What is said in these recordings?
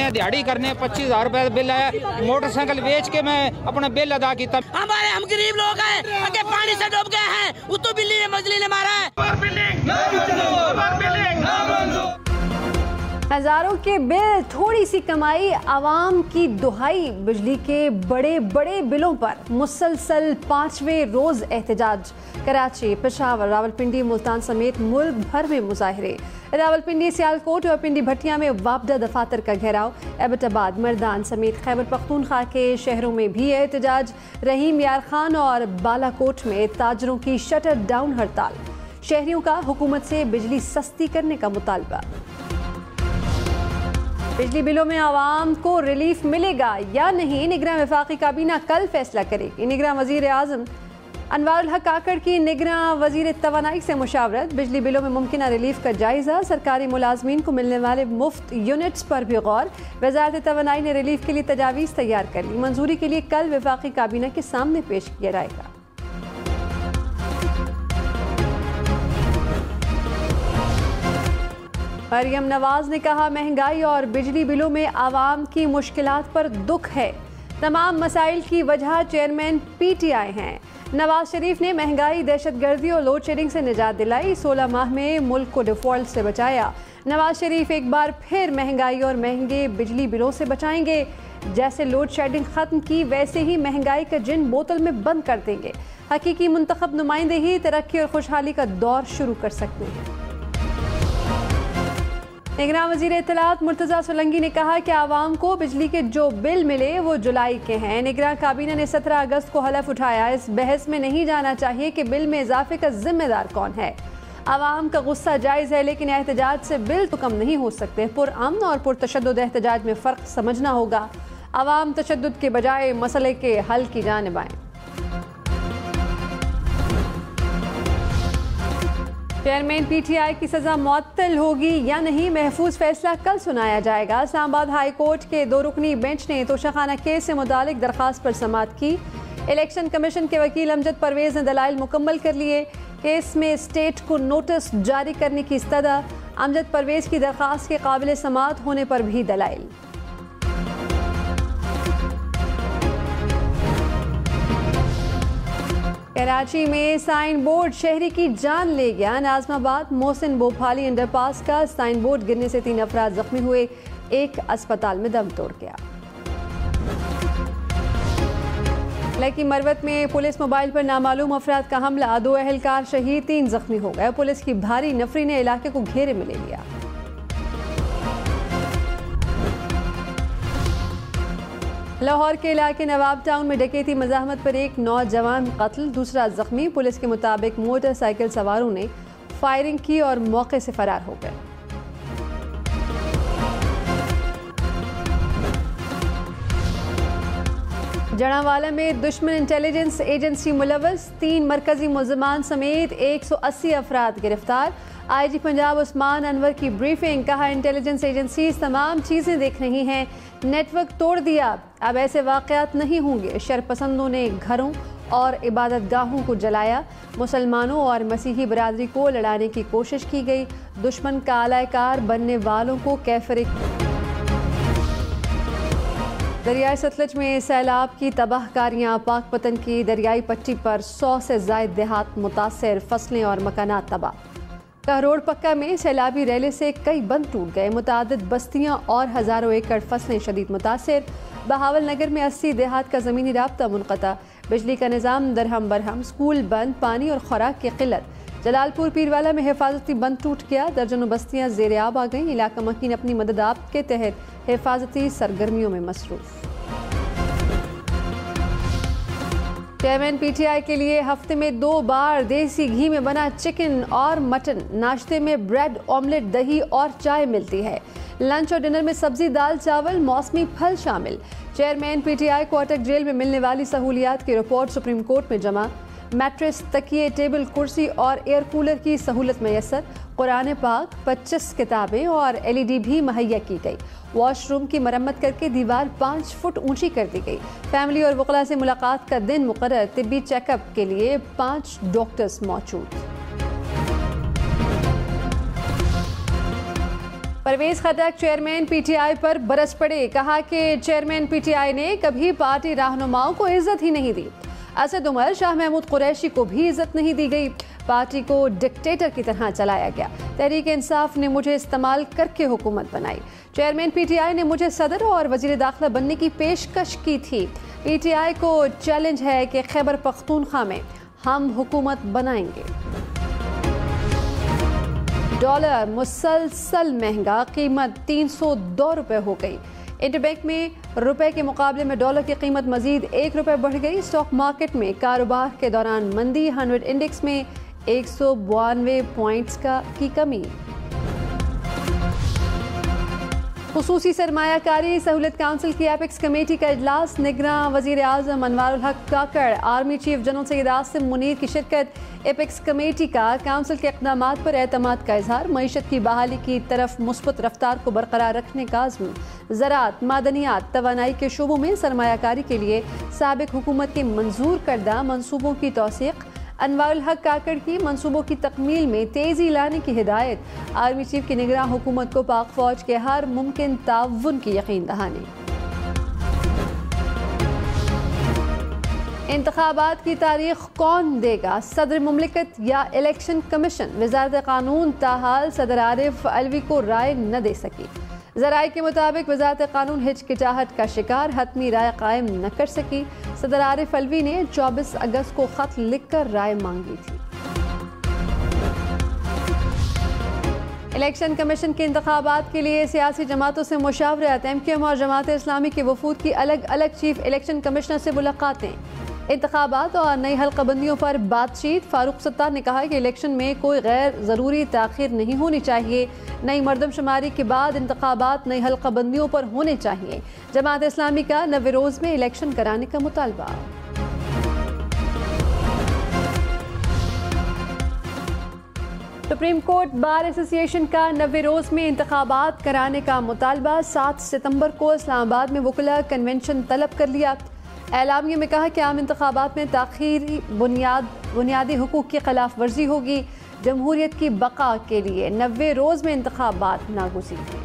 दिहाड़ी करने 25,000 रुपए बिल आया, मोटरसाइकिल बेच के मैं अपना बिल अदा किया। हम गरीब लोग हैं, आगे पानी से डूब गए हैं, उतो बिल्ली ने मजली ने मारा है। हजारों के बिल, थोड़ी सी कमाई, आवाम की दुहाई। बिजली के बड़े बड़े बिलों पर मुसलसल 5वें रोज एहतजाज। कराची, पेशावर, रावलपिंडी, मुल्तान समेत मुल्क भर में मुजाहरे। रावलपिंडी, सियालकोट और पिंडी भट्टिया में वापडा दफातर का घेराव। एबटाबाद, मर्दान समेत खैबर पख्तूनख्वा के शहरों में भी एहतजाज। रहीम यार खान और बालाकोट में ताजरों की शटर डाउन हड़ताल। शहरियों का हुकूमत से बिजली सस्ती करने का मुतालबा। बिजली बिलों में आवाम को रिलीफ मिलेगा या नहीं, निगरान वफाकी काबीना कल फैसला करेगी। निगरान वजीर आजम अनवारुल हक काकड़ की निगरान वजीर तवानाई से मुशावरत। बिजली बिलों में मुमकिन रिलीफ का जायजा। सरकारी मुलाजमीन को मिलने वाले मुफ्त यूनिट्स पर भी गौर। वजारत तवानाई ने रिलीफ के लिए तजावीज़ तैयार कर ली। मंजूरी के लिए कल वफाकी काबीना के सामने पेश किया जाएगा। मरियम नवाज ने कहा, महंगाई और बिजली बिलों में आवाम की मुश्किलात पर दुख है। तमाम मसाइल की वजह चेयरमैन PTI हैं। नवाज शरीफ ने महंगाई, दहशतगर्दी और लोड शेडिंग से निजात दिलाई। 16 माह में मुल्क को डिफॉल्ट से बचाया। नवाज शरीफ एक बार फिर महंगाई और महंगे बिजली बिलों से बचाएंगे। जैसे लोड शेडिंग खत्म की, वैसे ही महंगाई का जिन बोतल में बंद कर देंगे। हकीकी मुंतखब नुमाइंदे ही तरक्की और खुशहाली का दौर शुरू कर सकते हैं। निगरान वजीर इत्तलात मुर्तजा सोलंकी ने कहा कि आवाम को बिजली के जो बिल मिले वो जुलाई के हैं। निगरान काबीना ने 17 अगस्त को हलफ उठाया। इस बहस में नहीं जाना चाहिए कि बिल में इजाफे का जिम्मेदार कौन है। आवाम का गुस्सा जायज़ है, लेकिन एहतजाज से बिल तो कम नहीं हो सकते। पुरअमन और पुरतशद्दुद एहतजाज में फ़र्क समझना होगा। आवाम तशद्दुद के बजाय मसले के हल की जानिब आएं। चेयरमैन PTI की सजा मुअत्तल होगी या नहीं, महफूज फैसला कल सुनाया जाएगा। इस्लामाबाद हाई कोर्ट के 2 रुकनी बेंच ने तोशाखाना केस से मुतालिक दरखास्त पर समाअत की। इलेक्शन कमीशन के वकील अमजद परवेज ने दलाइल मुकम्मल कर लिए। केस में स्टेट को नोटिस जारी करने की इस्तदा। अमजद परवेज की दरखास्त के काबिल समाअत होने पर भी दलाइल। कराची में साइन बोर्ड शहरी की जान ले गया। नाजमाबाद मोहसिन बोफाली अंडरपास का साइन बोर्ड गिरने से 3 अफराद जख्मी हुए। एक अस्पताल में दम तोड़ गया। लकी मरवत में पुलिस मोबाइल पर नामालूम अफराद का हमला, 2 अहलकार शहीद, 3 जख्मी हो गए। पुलिस की भारी नफरी ने इलाके को घेरे में ले लिया। लाहौर के इलाके नवाब टाउन में डकैती मज़ाहमत पर एक नौजवान कत्ल, दूसरा जख्मी। पुलिस के मुताबिक मोटरसाइकिल सवारों ने फायरिंग की और मौके से फरार हो गए। जड़ावाला में दुश्मन इंटेलिजेंस एजेंसी मुलव्वस, 3 मरकजी मुल्ज़िमान समेत 180 अफराद गिरफ्तार। IG पंजाब उस्मान अनवर की ब्रीफिंग, कहा इंटेलिजेंस एजेंसी तमाम चीज़ें देख रही हैं, नेटवर्क तोड़ दिया, अब ऐसे वाक़यात नहीं होंगे। शरपसंदों ने घरों और इबादत गाहों को जलाया। मुसलमानों और मसीही बरादरी को लड़ाने की कोशिश की गई। दुश्मन का आलाकार बनने वालों को कैफर। दरियाई सतलज में सैलाब की तबाहकारियाँ, पाकपतन की दरियाई पट्टी पर 100 से ज़ायद देहात मुतासर, फसलें और मकानात तबाह। करोड़ पक्का में सैलाबी रैले से कई बंद टूट गए। मुतादिद बस्तियां और हज़ारों एकड़ फसलें शदीद मुतासर। बहावल नगर में 80 देहात का ज़मीनी राब्ता मुनक़ता। बिजली का निज़ाम दरहम बरहम, स्कूल बंद, पानी और खुराक की किल्लत। जलालपुर पीरवाला में हिफाजती बंद टूट गया, दर्जनों बस्तियां ज़ेर आब आ गईं। इलाका मकीन अपनी मदद आप के तहत हिफाजती सरगर्मियों में मसरूफ़। चेयरमैन PTI के लिए हफ्ते में 2 बार देसी घी में बना चिकन और मटन, नाश्ते में ब्रेड, ऑमलेट, दही और चाय मिलती है। लंच और डिनर में सब्जी, दाल, चावल, मौसमी फल शामिल। चेयरमैन PTI को अटक जेल में मिलने वाली सहूलियात की रिपोर्ट सुप्रीम कोर्ट में जमा। मैट्रेस, तकिए, टेबल, कुर्सी और एयर कूलर की सहूलत मैसर। कुरान पाक, 25 किताबें और LED भी मुहैया की गई। वॉशरूम की मरम्मत करके दीवार 5 फुट ऊंची कर दी गई। फैमिली और वकला से मुलाकात का दिन मुकर्रर। तिब्बी चेकअप के लिए 5 डॉक्टर्स मौजूद। परवेज खटक चेयरमैन पीटीआई पर बरस पड़े। कहा कि चेयरमैन पीटीआई ने कभी पार्टी रहनुमाओं को इज्जत ही नहीं दी। असद उमर, शाह महमूद कुरैशी को भी इज्जत नहीं दी गई। पार्टी को डिक्टेटर की तरह चलाया गया। तहरीक इंसाफ ने मुझे इस्तेमाल करके हुकूमत बनाई। चेयरमैन पीटीआई ने मुझे सदर और वजीर दाखिला बनने की पेशकश की थी। पीटीआई को चैलेंज है कि खैबर पख्तूनख्वा में हम हुकूमत बनाएंगे। डॉलर मुसलसल महंगा, कीमत 302 रुपए हो गई। इंटरबैंक में रुपए के मुकाबले में डॉलर की कीमत मजीद 1 रुपए बढ़ गई। स्टॉक मार्केट में कारोबार के दौरान मंदी, 100 इंडेक्स में 192 पॉइंट्स की कमी। खुसूसी सरमायाकारी सहूलत काउंसिल की एपेक्स कमेटी का इजलास, निगरान वजीर आजम Anwarul Haq Kakar, army chief general Syed Asim Munir की शिरकत। एपेक्स कमेटी का काउंसिल के इक़दामात पर एतमाद का इजहार, मईशत की बहाली की तरफ मुस्बत रफ्तार को बरकरार रखने का अज़्म। ज़राअत, मादनियात, तवानाई के शोबों में सरमायाकारी के लिए साबिक हुकूमत के मंजूर करदा मनसूबों की तौसीक़। अनवारुल हक काकड़ की मंसूबों की तकमील में तेज़ी लाने की हिदायत। आर्मी चीफ की निगरान हुकूमत को पाक फौज के हर मुमकिन ताउन की यकीन दहानी। इंतखाबात की तारीख कौन देगा, सदर मुमलिकत या इलेक्शन कमीशन? वज़ारत कानून ताहाल सदर आरिफ अलवी को राय न दे सकी। ज़राए के मुताबिक वज़ारत कानून हिचकिचाहट का शिकार, हतमी राय कायम न कर सकी। सदर आरिफ अलवी ने 24 अगस्त को खत लिखकर राय मांगी थी। इलेक्शन कमीशन के इंतखाबात के लिए सियासी जमातों से मुशावरत। MKM और जमात इस्लामी के वफूद की अलग अलग चीफ इलेक्शन कमिश्नर से मुलाकातें। इंतखाबात और नई हल्काबंदियों पर बातचीत। फारूक सत्तार ने कहा कि इलेक्शन में कोई गैर ज़रूरी ताख़ीर नहीं होनी चाहिए। नई मरदमशुमारी के बाद इंतखाबात नई हल्काबंदियों पर होने चाहिए। जमात इस्लामी का 90 रोज़ में इलेक्शन कराने का मुतालबा। सुप्रीम कोर्ट बार एसोसिएशन का 90 रोज़ में इंतखाबात कराने का मुतालबा। 7 सितंबर को इस्लामाबाद में वकीला कन्वेंशन तलब कर लिया। एलामिया में कहा कि आम इंतखाबात में ताख़ीरी बुनियादी हुकूक की खिलाफ वर्जी होगी। जमहूरियत की बका के लिए 90 रोज़ में इंतखाबात नागुज़ीर हैं।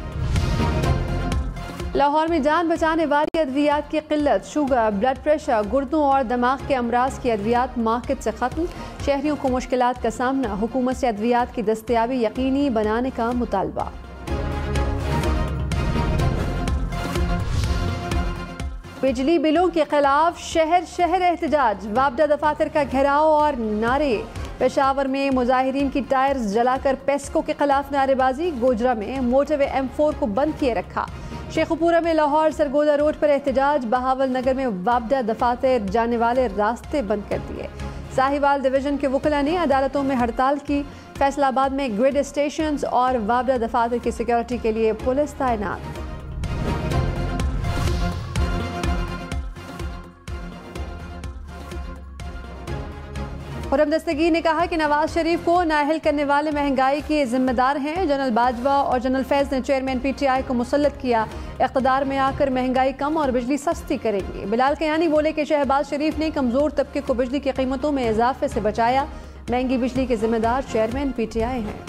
लाहौर में जान बचाने वाली अद्वियात की किल्लत, शुगर, ब्लड प्रेशर, गुर्दों और दिमाग के अमराज की अद्वियात मार्केट से ख़त्म। शहरियों को मुश्किलात का सामना, हुकूमत से अद्वियात की दस्तयाबी यकीनी बनाने का मुतालबा। बिजली बिलों के खिलाफ शहर शहर एहतजाज, वापडा दफातर का घेराव और नारे। पेशावर में मुजाहिरीन की टायर्स जलाकर पेस्को के खिलाफ नारेबाजी। गोजरा में मोटरवे M4 को बंद किए रखा। शेखुपुरा में लाहौर सरगोदा रोड पर एहतजाज। बहावल नगर में वापडा दफातर जाने वाले रास्ते बंद कर दिए। साहिवाल डिवीजन के वकला ने अदालतों में हड़ताल की। फैसलाबाद में ग्रिड स्टेशन और वापडा दफातर की सिक्योरिटी के लिए पुलिस तैनात। खुर्रम दस्तगीर ने कहा कि नवाज शरीफ को नाअहल करने वाले महंगाई के जिम्मेदार हैं। जनरल बाजवा और जनरल फैज ने चेयरमैन PTI को मुसल्लत किया। इक़्तिदार में आकर महंगाई कम और बिजली सस्ती करेंगे। बिलाल कयानी बोले कि शहबाज शरीफ ने कमज़ोर तबके को बिजली की कीमतों में इजाफे से बचाया। महंगी बिजली के जिम्मेदार चेयरमैन PTI हैं।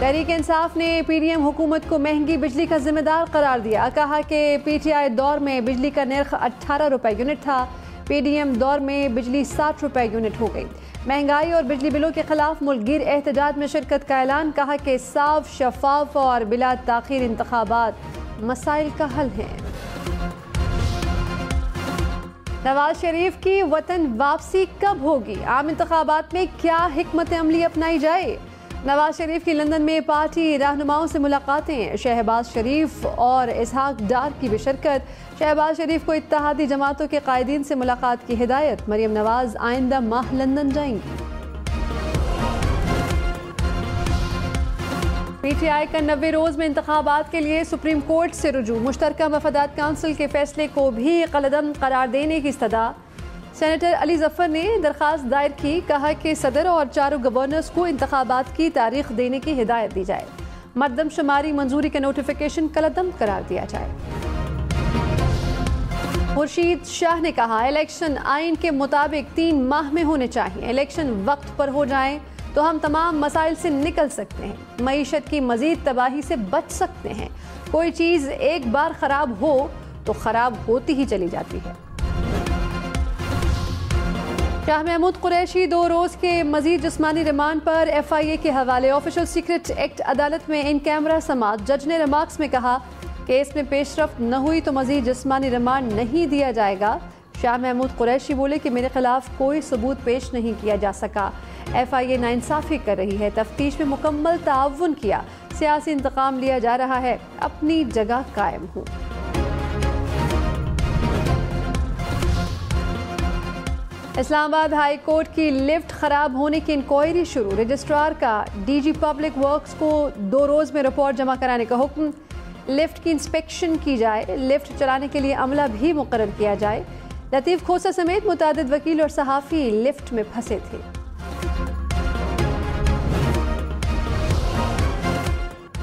तहरीक इंसाफ ने PDM हुकूमत को महंगी बिजली का जिम्मेदार करार दिया। कहा कि PTI दौर में बिजली का निर्ख 18 रुपए यूनिट था। PDM दौर में बिजली 60 रुपए यूनिट हो गई। महंगाई और बिजली बिलों के खिलाफ मुल्कगीर एहतजाज में शिरकत का ऐलान। कहा कि साफ, शफाफ और बिला ताख़ीर इंतखाबात मसाइल का हल हैं। नवाज शरीफ की वतन वापसी कब होगी? आम इंतखाबात में क्या हिकमत अमली अपनाई जाए? नवाज शरीफ की लंदन में पार्टी रहनुमाओं से मुलाकातें। शहबाज शरीफ और इसहाक डार की भी शिरकत। शहबाज शरीफ को इत्तेहादी जमातों के कायदीन से मुलाकात की हिदायत। मरियम नवाज आइंदा माह लंदन जाएंगी। PTI का 90 रोज़ में इंतखाबात के लिए सुप्रीम कोर्ट से रुजू। मुश्तरका मफादात काउंसिल के फैसले को भी कलअदम करार देने की इस्तदा। सेनेटर अली जफर ने दरख्वास्त दायर की। कहा कि सदर और चारों गवर्नर्स को इंतखाबात की तारीख देने की हिदायत दी जाए। मरदमशुमारी मंजूरी का नोटिफिकेशन कलअदम करार दिया जाए। खुर्शीद शाह ने कहा इलेक्शन आइन के मुताबिक 3 माह में होने चाहिए। इलेक्शन वक्त पर हो जाए तो हम तमाम मसाइल से निकल सकते हैं, मईशत की मजीद तबाही से बच सकते हैं। कोई चीज़ एक बार ख़राब हो तो ख़राब होती ही चली जाती है। शाह महमूद कुरैशी 2 रोज़ के मजीद जिस्मानी रिमांड पर FIA के हवाले। ऑफिशियल सीक्रेट एक्ट अदालत में इन कैमरा समात। जज ने रिमार्क्स में कहा केस में पेशरफ्त न हुई तो मजीद जिस्मानी रिमांड नहीं दिया जाएगा। शाह महमूद कुरैशी बोले कि मेरे खिलाफ कोई सबूत पेश नहीं किया जा सका। FIA नाइंसाफ़ी कर रही है, तफ्तीश में मुकम्मल ताउन किया, सियासी इंतकाम लिया जा रहा है, अपनी जगह कायम हूँ। इस्लामाबाद हाई कोर्ट की लिफ्ट खराब होने की इंक्वायरी शुरू। रजिस्ट्रार का DG पब्लिक वर्क्स को 2 रोज़ में रिपोर्ट जमा कराने का हुक्म। लिफ्ट की इंस्पेक्शन की जाए, लिफ्ट चलाने के लिए अमला भी मुकर्रर किया जाए। लतीफ़ खोसा समेत मुतादिद वकील और सहाफ़ी लिफ्ट में फंसे थे।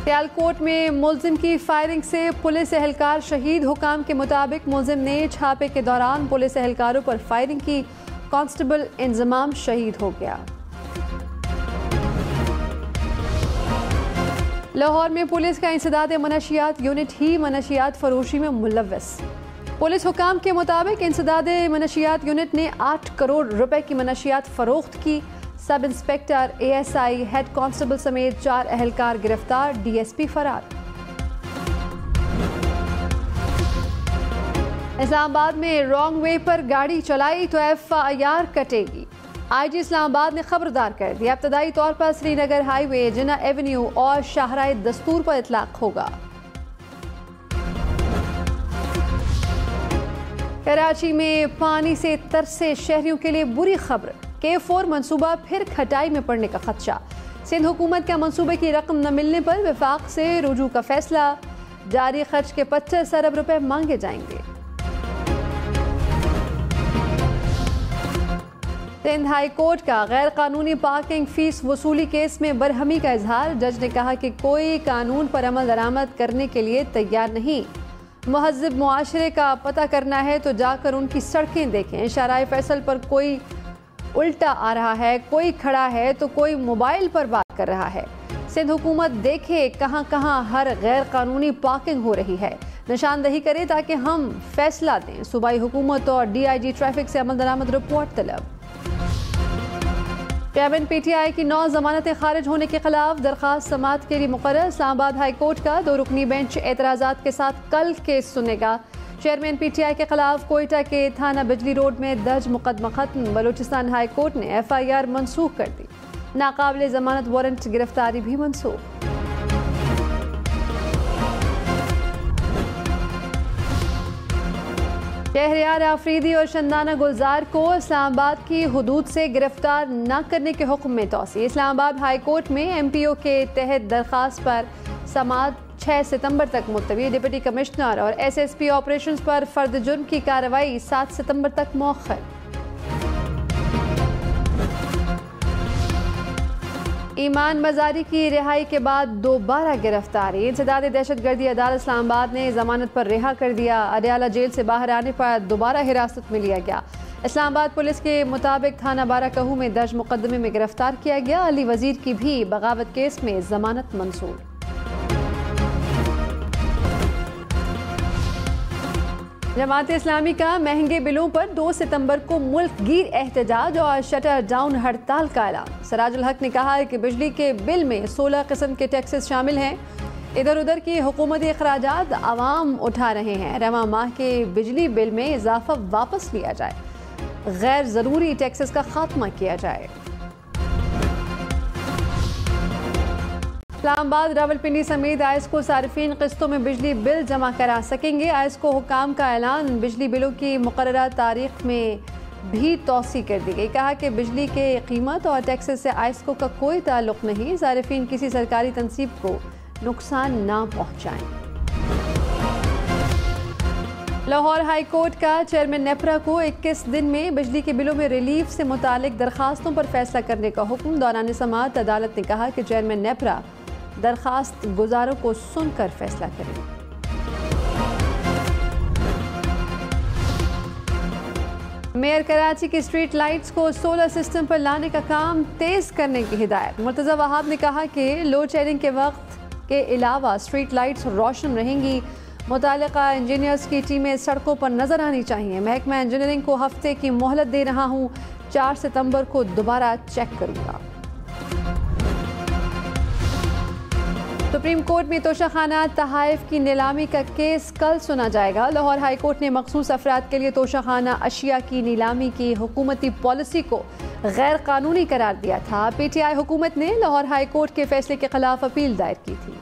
सियालकोट में मुलजिम की फायरिंग से पुलिस एहलकार शहीद। हुकाम के मुताबिक मुलजिम ने छापे के दौरान पुलिस एहलकारों पर फायरिंग की। कांस्टेबल इंजमाम शहीद हो गया। लाहौर में पुलिस का इंसदाद मनशियात यूनिट ही मनशियात फरोशी में मुलव्वस। पुलिस हुकाम के मुताबिक इंसदाद मनशियात यूनिट ने 8 करोड़ रुपए की मनशियात फरोख्त की। Sub inspector, ASI, head constable समेत 4 एहलकार गिरफ्तार। DSP फरार। इस्लामाबाद में रॉन्ग वे पर गाड़ी चलाई तो FIR कटेगी। IG इस्लामाबाद ने खबरदार कर दिया। इब्तदाई तौर पर श्रीनगर हाईवे, जिन्ना एवेन्यू और शाहराह दस्तूर पर इतलाक होगा। कराची में पानी से तरसे शहरियों के लिए बुरी खबर। K4 मंसूबा फिर खटाई में पड़ने का खदशा। सिंध हुकूमत का मंसूबे की रकम न मिलने पर विफाक से रुजू का फैसला। जारी खर्च के 25 अरब रुपए मांगे जाएंगे। सिंध हाई कोर्ट का गैर कानूनी पार्किंग फीस वसूली केस में बरहमी का इजहार। जज ने कहा कि कोई कानून पर अमल दरामद करने के लिए तैयार नहीं। महज़िब मुआशरे का पता करना है तो जाकर उनकी सड़कें देखें। शराय फैसल पर कोई उल्टा आ रहा है, कोई खड़ा है तो कोई मोबाइल पर बात कर रहा है। सिंध हुकूमत देखे कहां कहां हर गैर कानूनी पार्किंग हो रही है, निशानदही करे ताकि हम फैसला दें। सूबाई हुकूमत और DIG ट्रैफिक से अमल दरामद रिपोर्ट तलब। चेयरमैन PTI की 9 जमानतें खारिज होने के खिलाफ दरखास्त समाअत के लिए मुकर्रर। इस्लामाबाद हाई कोर्ट का 2 रुकनी बेंच एतराज़ात के साथ कल केस सुनेगा। चेयरमैन PTI के खिलाफ कोयटा के थाना बिजली रोड में दर्ज मुकदमा खत्म। बलूचिस्तान हाई कोर्ट ने FIR मनसूख कर दी। नाकाबिले जमानत वारंट गिरफ्तारी भी मनसूख। शहरयार आफरीदी और शंदाना गुलजार को इस्लामाबाद की हुदूद से गिरफ्तार न करने के हुक्म में तौसी। इस्लामाबाद हाई कोर्ट में MPO के तहत दरखास्त पर समाअत 6 सितंबर तक मुलतवी। डिप्टी कमिश्नर और SSP ऑपरेशंस पर फर्द जुर्म की कार्रवाई 7 सितंबर तक मौखर। ईमान मजारी की रिहाई के बाद दोबारा गिरफ्तारी। इंसदाद दहशतगर्दी अदालत इस्लामाबाद ने जमानत पर रिहा कर दिया। अडयाला जेल से बाहर आने पर दोबारा हिरासत में लिया गया। इस्लामाबाद पुलिस के मुताबिक थाना बाराकहू में दर्ज मुकदमे में गिरफ्तार किया गया। अली वजीर की भी बगावत केस में जमानत मंजूर। जमात इस्लामी का महंगे बिलों पर 2 सितंबर को मुल्क गिर एहतजाज और शटर डाउन हड़ताल का ऐलान। सराजुल हक ने कहा है कि बिजली के बिल में 16 किस्म के टैक्सेस शामिल हैं। इधर उधर की हुकूमती अखराजात आवाम उठा रहे हैं। रवा माह के बिजली बिल में इजाफा वापस लिया जाए, गैर ज़रूरी टैक्सेस का खात्मा किया जाए। इस्लामाबाद रावलपिंडी समेत आयस्को सारिफीन किस्तों में बिजली बिल जमा करा सकेंगे। आयस्को हुकाम का ऐलान। बिजली बिलों की मुकर्ररा तारीख में भी तौसी कर दी गई। कहा कि बिजली के कीमत और टैक्सेस से आयस्को का कोई ताल्लुक नहीं। सारिफीन किसी सरकारी तंसीब को नुकसान ना पहुँचाएं। लाहौर हाई कोर्ट का चेयरमैन नेपरा को 21 दिन में बिजली के बिलों में रिलीफ से मुतालिक दरखास्तों पर फैसला करने का हुक्म। दौरान समाअत अदालत ने कहा कि चेयरमैन नेपरा दरखास्त गुजारों को सुनकर फैसला करें। मेयर कराची की स्ट्रीट लाइट्स को सोलर सिस्टम पर लाने का काम तेज करने की हिदायत। मुर्तज़ा वहाब ने कहा कि लोड शेडिंग के वक्त के अलावा स्ट्रीट लाइट्स रोशन रहेंगी। मुतालिका इंजीनियर्स की टीमें सड़कों पर नजर आनी चाहिए। महकमा इंजीनियरिंग को हफ्ते की मोहलत दे रहा हूँ, 4 सितंबर को दोबारा चेक करूँगा। सुप्रीम कोर्ट में तोशाखाना तहाइफ की नीलामी का केस कल सुना जाएगा। लाहौर हाई कोर्ट ने मखसूस अफराद के लिए तोशाखाना अशिया की नीलामी की हुकूमती पॉलिसी को गैर कानूनी करार दिया था। PTI हुकूमत ने लाहौर हाई कोर्ट के फैसले के खिलाफ अपील दायर की थी।